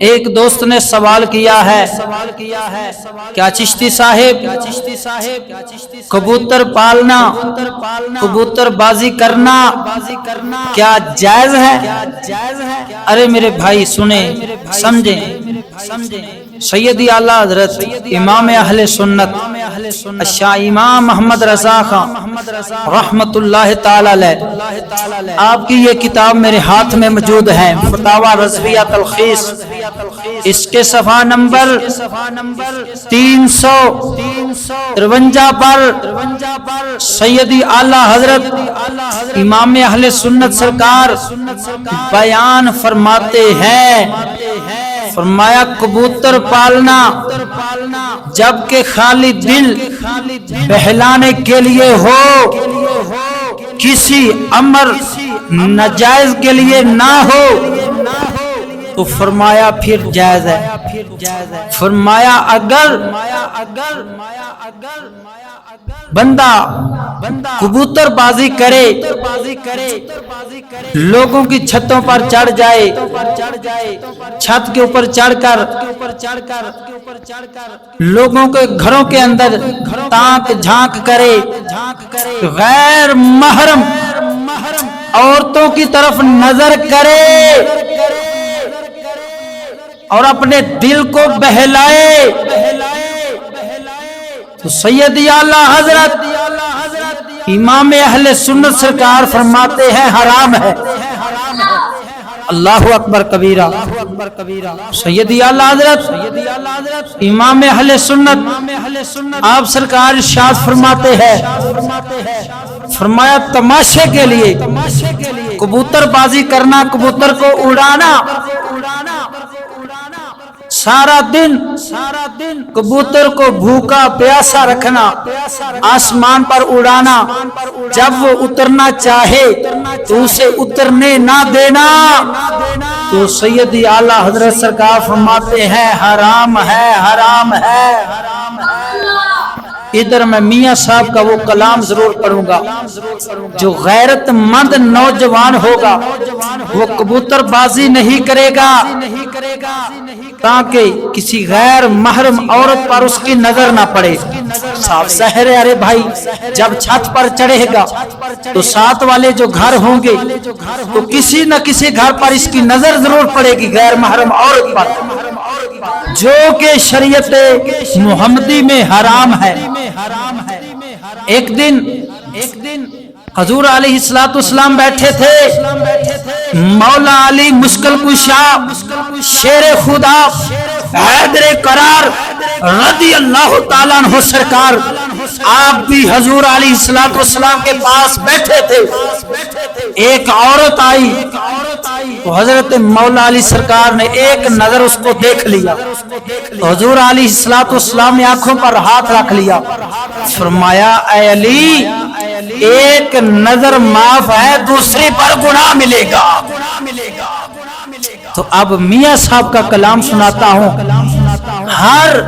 ایک دوست نے سوال کیا ہے کیا چشتی صاحب کبوتر پالنا کبوتر بازی کرنا کیا جائز ہے؟ ارے میرے بھائی سنیں سمجھیں سیدی اعلیٰ حضرت امام اہل سنت شاہ امام محمد رضا خان رحمت اللہ تعالی علیہ آپ کی یہ کتاب میرے ہاتھ میں موجود ہے فتاوی رضویہ تلخیص اس کے صفحہ نمبر 353 پر سیدی اعلیٰ حضرت امام اہل سنت سرکار بیان فرماتے ہیں فرمایا کبوتر پالنا جبکہ خالی دل بہلانے کے لیے ہو کسی امر ناجائز کے لیے نہ ہو تو فرمایا پھر جائز ہے فرمایا اگر بندہ کبوتر بازی کرے لوگوں کی چھتوں پر چڑھ جائے چھت کے اوپر چڑھ کر لوگوں کے گھروں کے اندر تاک جھانک کرے غیر محرم عورتوں کی طرف نظر کرے اور اپنے دل کو بہلائے تو سیدی اعلیٰ حضرت امام اہل سنت سرکار فرماتے ہیں حرام ہے اللہ اکبر کبیرہ سیدی اعلیٰ حضرت امام اہل سنت آپ سرکار ارشاد فرماتے ہیں فرمایا تماشے کے لیے کبوتر بازی کرنا کبوتر کو اڑانا سارا دن کبوتر کو بھوکا پیاسا رکھنا آسمان پر اڑانا جب وہ اترنا چاہے تو اسے اترنے نہ دینا تو سیدی اعلیٰ حضرت سرکار فرماتے ہیں حرام ہے حرام ہے ادھر میں میاں صاحب کا وہ کلام ضرور پڑھوں گا جو غیرت مند نوجوان ہوگا وہ کبوتر بازی نہیں کرے گا تاکہ کسی غیر محرم عورت پر اس کی نظر نہ پڑے صاف ظاہر ہے ارے بھائی جب چھت پر چڑھے گا تو ساتھ والے جو گھر ہوں گے تو کسی نہ کسی گھر پر اس کی نظر ضرور پڑے گی غیر محرم عورت پر جو کہ شریعت محمدی میں حرام ہے ایک دن حضور علیہ السلام بیٹھے تھے مولا علی مشکل کشا شیر خدا حیدر قرار رضی اللہ تعالیٰ عنہ سرکار آپ بھی حضور علیہ السلام کے پاس بیٹھے تھے ایک عورت آئی تو حضرت مولا علی سرکار نے ایک نظر اس کو دیکھ لیا تو حضور علیہ السلام نے آنکھوں پر ہاتھ رکھ لیا فرمایا اے علی ایک نظر معاف ہے دوسری پر گناہ ملے گا تو اب میاں صاحب کا کلام سناتا ہوں ہر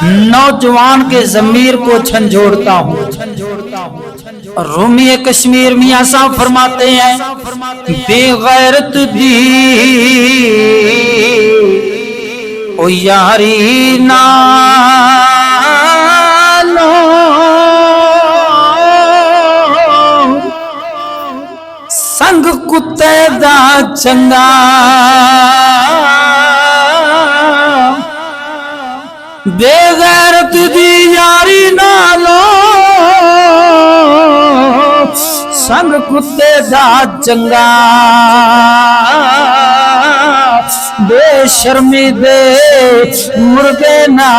نوجوان کے ضمیر کو جھنجھوڑتا ہوں رومی کشمیر میاں صاحب فرماتے ہیں بے غیرت بھی او یاری نہ لو سنگ کتے دا چنگا بے غیرت دی یاری نہ لو سنگ کتے دا چنگا بے شرمی دے مرغے نہ